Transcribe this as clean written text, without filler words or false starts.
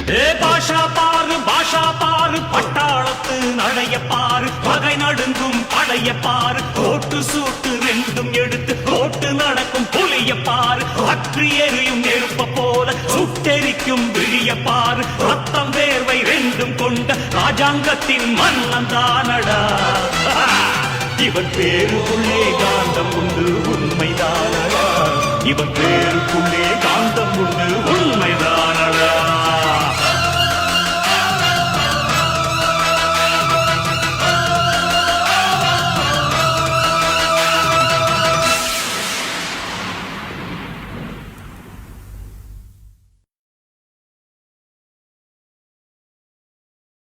பாஷா பாரு பட்டாளத்து நடைய பாரு பகை நடுங்கும் படைய பாரு கோட்டு சூட்டு ரெண்டும் எடுத்து கோட்டு நடக்கும் புலிய பாரு அற்றி எரியும் நெருப்ப போல சுட்டெரிக்கும் விழிய பாரு ரத்தம் வேர்வை ரெண்டும் கொண்ட ராஜாங்கத்தின் மன்னன் தானடா இவன் பேருக்குள்ளே காந்தம் உண்டு உண்மைதானடா இவன் பேருக்குள்ளே காந்தம்